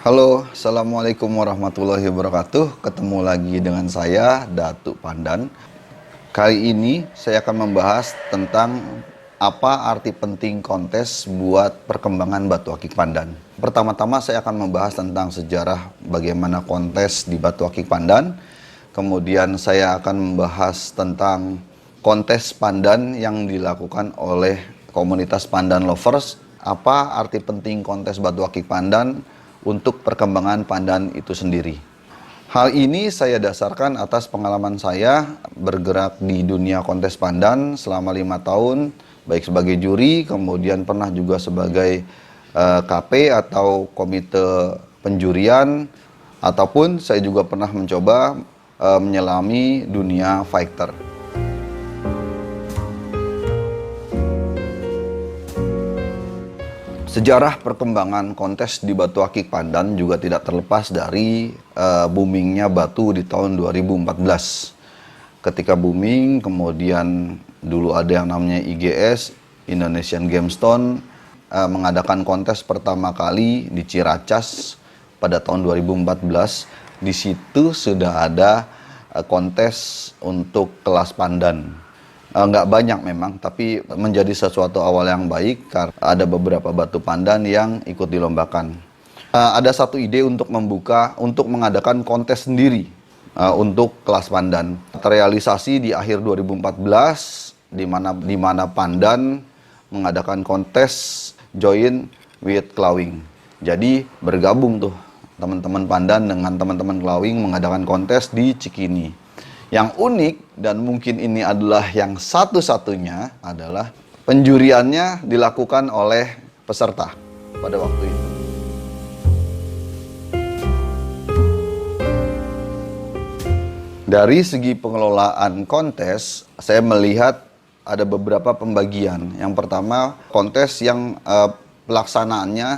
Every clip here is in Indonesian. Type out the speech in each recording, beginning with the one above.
Halo, Assalamualaikum warahmatullahi wabarakatuh. Ketemu lagi dengan saya, Datuk Pandan. Kali ini saya akan membahas tentang apa arti penting kontes buat perkembangan Batu Akik Pandan. Pertama-tama saya akan membahas tentang sejarah bagaimana kontes di Batu Akik Pandan. Kemudian saya akan membahas tentang kontes pandan yang dilakukan oleh komunitas Pandan Lovers. Apa arti penting kontes Batu Akik Pandan untuk perkembangan pandan itu sendiri. Hal ini saya dasarkan atas pengalaman saya bergerak di dunia kontes pandan selama 5 tahun, baik sebagai juri, kemudian pernah juga sebagai KP atau komite penjurian, ataupun saya juga pernah mencoba menyelami dunia fighter. Sejarah perkembangan kontes di Batu Akik Pandan juga tidak terlepas dari boomingnya batu di tahun 2014. Ketika booming, kemudian dulu ada yang namanya IGS, Indonesian Gemstone, mengadakan kontes pertama kali di Ciracas pada tahun 2014. Di situ sudah ada kontes untuk kelas pandan. Nggak banyak memang, tapi menjadi sesuatu awal yang baik karena ada beberapa batu pandan yang ikut dilombakan. Ada satu ide untuk mengadakan kontes sendiri untuk kelas pandan. Terrealisasi di akhir 2014, di mana pandan mengadakan kontes join with Klawing. Jadi bergabung tuh teman-teman pandan dengan teman-teman Klawing mengadakan kontes di Cikini. Yang unik dan mungkin ini adalah yang satu-satunya adalah penjuriannya dilakukan oleh peserta pada waktu itu. Dari segi pengelolaan kontes, saya melihat ada beberapa pembagian. Yang pertama, kontes yang pelaksanaannya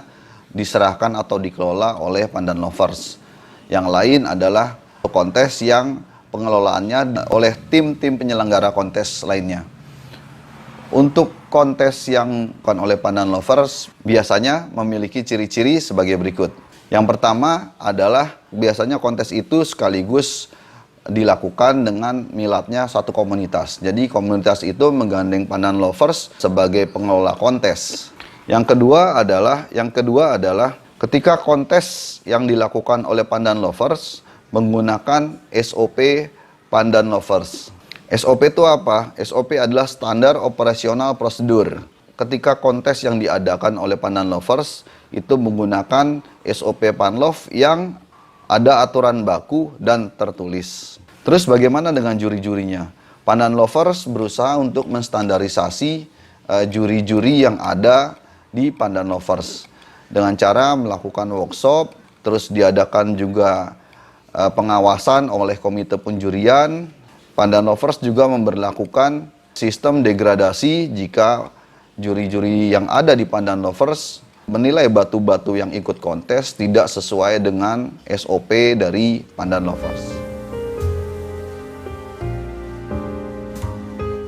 diserahkan atau dikelola oleh Pandan Lovers. Yang lain adalah kontes yang pengelolaannya oleh tim-tim penyelenggara kontes lainnya. Untuk kontes yang dilakukan oleh Pandan Lovers biasanya memiliki ciri-ciri sebagai berikut. Yang pertama adalah biasanya kontes itu sekaligus dilakukan dengan milatnya satu komunitas. Jadi komunitas itu menggandeng Pandan Lovers sebagai pengelola kontes. Yang kedua adalah ketika kontes yang dilakukan oleh Pandan Lovers menggunakan SOP Pandan Lovers. SOP itu apa? SOP adalah standar operasional prosedur. Ketika kontes yang diadakan oleh Pandan Lovers itu menggunakan SOP Panlov yang ada aturan baku dan tertulis. Terus bagaimana dengan juri-jurinya? Pandan Lovers berusaha untuk menstandarisasi juri-juri yang ada di Pandan Lovers dengan cara melakukan workshop, terus diadakan juga pengawasan oleh komite penjurian. Pandan Lovers juga memberlakukan sistem degradasi jika juri-juri yang ada di Pandan Lovers menilai batu-batu yang ikut kontes tidak sesuai dengan SOP dari Pandan Lovers.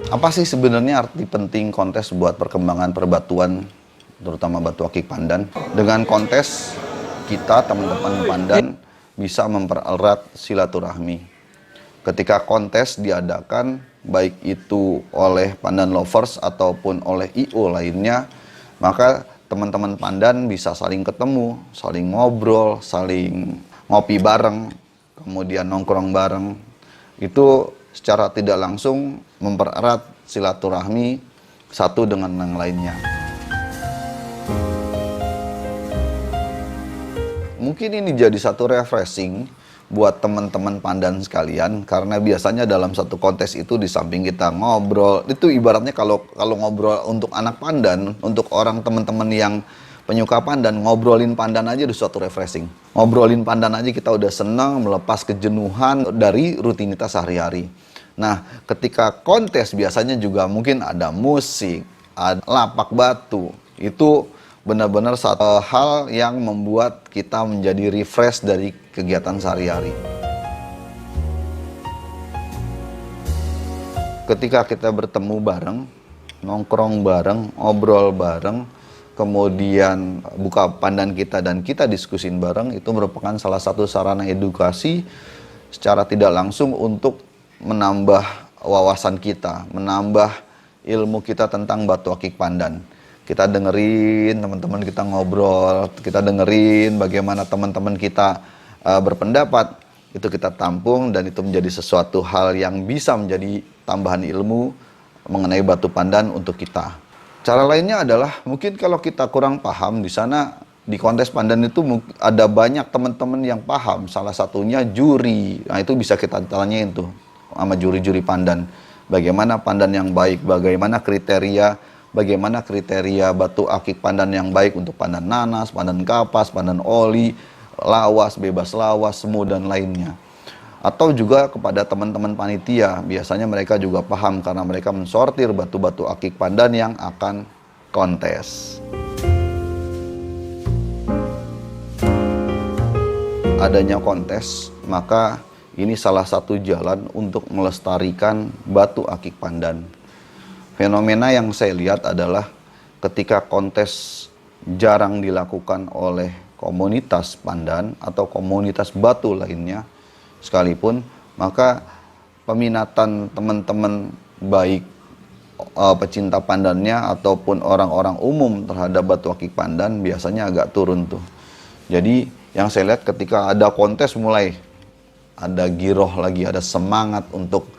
Apa sih sebenarnya arti penting kontes buat perkembangan perbatuan, terutama Batu Akik Pandan? Dengan kontes, kita teman-teman pandan bisa mempererat silaturahmi. Ketika kontes diadakan, baik itu oleh Pandan Lovers ataupun oleh IO lainnya, maka teman-teman pandan bisa saling ketemu, saling ngobrol, saling ngopi bareng, kemudian nongkrong bareng. Itu secara tidak langsung mempererat silaturahmi satu dengan yang lainnya. Mungkin ini jadi satu refreshing buat teman-teman pandan sekalian, karena biasanya dalam satu kontes itu di samping kita ngobrol, itu ibaratnya kalau ngobrol untuk anak pandan, untuk orang teman-teman yang penyuka pandan, ngobrolin pandan aja udah suatu refreshing. Ngobrolin pandan aja kita udah senang, melepas kejenuhan dari rutinitas sehari-hari. Nah, ketika kontes biasanya juga mungkin ada musik, ada lapak batu, itu benar-benar satu hal yang membuat kita menjadi refresh dari kegiatan sehari-hari. Ketika kita bertemu bareng, nongkrong bareng, ngobrol bareng, kemudian buka pandan kita dan kita diskusin bareng, itu merupakan salah satu sarana edukasi secara tidak langsung untuk menambah wawasan kita, menambah ilmu kita tentang batu akik pandan. Kita dengerin teman-teman kita ngobrol, kita dengerin bagaimana teman-teman kita berpendapat, itu kita tampung dan itu menjadi sesuatu hal yang bisa menjadi tambahan ilmu mengenai batu pandan untuk kita. Cara lainnya adalah mungkin kalau kita kurang paham di sana, di kontes pandan itu ada banyak teman-teman yang paham. Salah satunya juri. Nah, itu bisa kita tanyain tuh sama juri-juri pandan. Bagaimana pandan yang baik, bagaimana kriteria batu akik pandan yang baik untuk pandan nanas, pandan kapas, pandan oli, lawas, bebas lawas, semu dan lainnya. Atau juga kepada teman-teman panitia, biasanya mereka juga paham karena mereka mensortir batu-batu akik pandan yang akan kontes. Adanya kontes, maka ini salah satu jalan untuk melestarikan batu akik pandan. Fenomena yang saya lihat adalah ketika kontes jarang dilakukan oleh komunitas pandan atau komunitas batu lainnya sekalipun, maka peminatan teman-teman baik pecinta pandannya ataupun orang-orang umum terhadap batu akik pandan biasanya agak turun tuh. Jadi yang saya lihat ketika ada kontes mulai ada giroh lagi, ada semangat untuk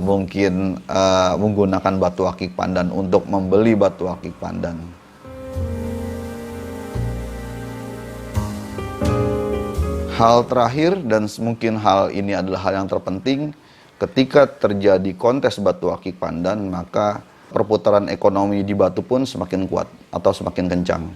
mungkin menggunakan batu akik pandan, untuk membeli batu akik pandan. Hal terakhir dan mungkin hal ini adalah hal yang terpenting, ketika terjadi kontes batu akik pandan maka perputaran ekonomi di batu pun semakin kuat atau semakin kencang.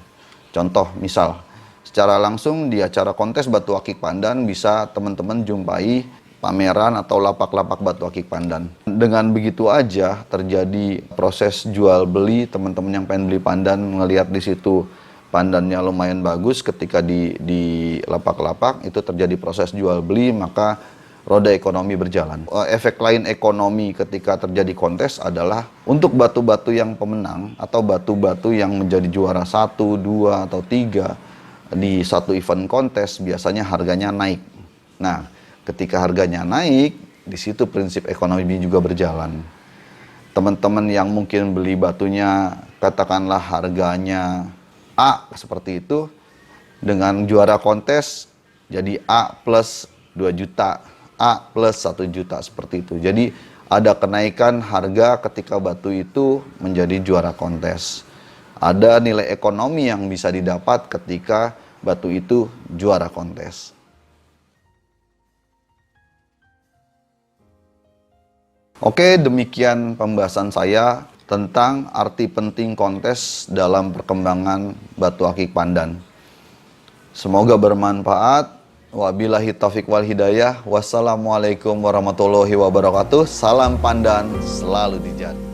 Contoh misal, secara langsung di acara kontes batu akik pandan bisa teman-teman jumpai pameran atau lapak-lapak batu akik pandan. Dengan begitu aja terjadi proses jual beli, teman-teman yang pengen beli pandan ngelihat di situ pandannya lumayan bagus, ketika di lapak-lapak itu terjadi proses jual beli, maka roda ekonomi berjalan. Efek lain ekonomi ketika terjadi kontes adalah untuk batu-batu yang pemenang atau batu-batu yang menjadi juara 1, 2, atau 3 di satu event kontes biasanya harganya naik. Nah, ketika harganya naik, di situ prinsip ekonomi juga berjalan. Teman-teman yang mungkin beli batunya katakanlah harganya A seperti itu, dengan juara kontes jadi A plus 2 juta, A plus 1 juta seperti itu. Jadi ada kenaikan harga ketika batu itu menjadi juara kontes. Ada nilai ekonomi yang bisa didapat ketika batu itu juara kontes. Oke, demikian pembahasan saya tentang arti penting kontes dalam perkembangan batu akik pandan. Semoga bermanfaat. Wabillahi taufiq wal hidayah. Wassalamualaikum warahmatullahi wabarakatuh. Salam pandan selalu dijadi.